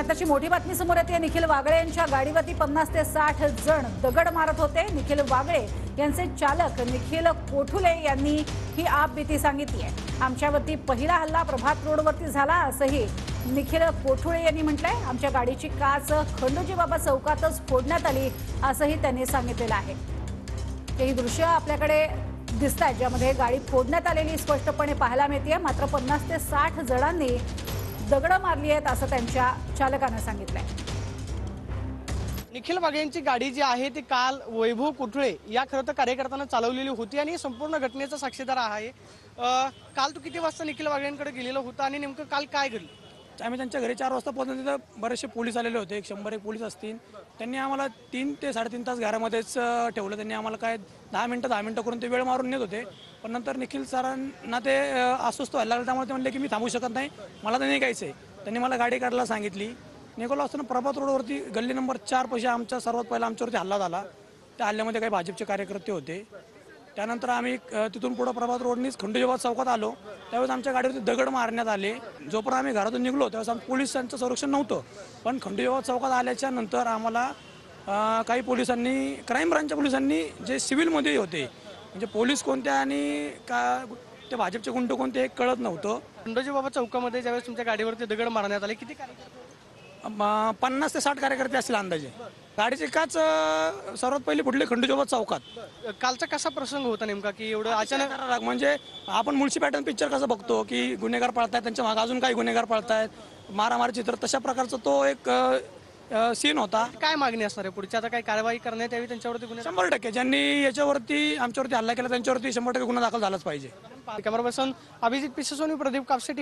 आताची मोठी बातमी समोर येते। निखिल वागळे यांच्या गाडीवरती 50 ते 60 जण दगड मारत होते। निखिल वागळे यांचे चालक निखिल कोठुले यांनी ही आपबीती सांगितली आहे। आमच्यावरती पहिला हल्ला प्रभात रोडवरती झाला असंही निखिल कोठुले यांनी म्हटलंय। आमच्या गाडीची काच खंडोजी बाबा चौकातच फोडण्यात आली असंही त्यांनी सांगितलेलं आहे। ही दृश्य आपल्याकडे दिसतात ज्यामध्ये गाडी फोडण्यात आलेली स्पष्टपणे पाहायला मिळते। मात्र 50 ते 60 जणांनी दगड मारली आहेत असं त्यांच्या चालकाने सांगितलंय। निखिल वागळे यांची गाडी जी आहे ती काल वैभव कुठळे या खरं तर कार्यकर्त्यांना चालवलेली होती आणि संपूर्ण घटनेचा साक्षीदार आहे। काल तू किती वाजता निखिल वागळेंकडे गेलेला होता आणि नेमकं काल काय घडलं? आम्ही त्यांच्या घरी 4 वाजता पोहोचलो। तिथं बरेचसे पोलीस आलेले होते, 100 पोलीस असतील। त्यांनी आम्हाला 3 ते 3.5 तास घरामध्येच ठेवलं। त्यांनी आम्हाला काय 10 मिनिटं करून ते वेळ मारून नेत होते। पण नंतर निखिल सरांना ते अस्वस्थ व्हायला लागलं, त्यामुळे ते म्हणले की मी थांबू शकत नाही, मला तर निघायचं आहे। त्यांनी मला गाडी काढायला सांगितली। निघालो असताना प्रभात रोडवरती गल्ली नंबर 4 पाशी आमचा सर्वात पहिला आमच्यावरती हल्ला झाला। त्या हल्ल्यामध्ये काही भाजपचे कार्यकर्ते होते। त्यानंतर आम्ही तिथून पुढे प्रभात रोडनीच खंडोजी बाबा चौकात आलो। त्यावेळेस आमच्या गाडीवरती दगड मारण्यात आले। जोपर्यंत आम्ही घरातून निघलो त्यावेळेस आमच्या पोलिसांचं संरक्षण नव्हतं। पण खंडोजी बाबा चौकात आल्याच्या नंतर आम्हाला काही पोलिसांनी, क्राईम ब्रांचच्या पोलिसांनी जे सिव्हिलमध्ये होते, म्हणजे पोलीस कोणत्या आणि का ते भाजपचे गुंड कोणते हे कळत नव्हतं। खंडोजी बाबा चौकामध्ये ज्यावेळेस तुमच्या गाडीवरती दगड मारण्यात आले, किती कार्यकर्ते? 50 ते 60 कार्यकर्ते असतील अंदाजे। गाडीची काच सर्वात पहिली फुटली खंडोजी बाबा चौकात। कालचा कसा प्रसंग होता नेमका की एवढं अचानक? म्हणजे आपण मुळशी पॅटर्न पिक्चर कसं बघतो की गुन्हेगार पळतायत, त्यांच्या मागे अजून काही गुन्हेगार पळतायत, मारामारी चित्र, तशा प्रकारचा तो एक सीन होता। काय मागणी असणार आहे पुढची? आता काय कारवाई करण्यात यावी त्यांच्यावरती? 100% ज्यांनी याच्यावरती आमच्यावरती हल्ला केला त्यांच्यावरती 100% गुन्हा दाखल झालाच पाहिजे। कॅमेरा पर्सन अभिजित पिसेसोनी, प्रदीप कापसे।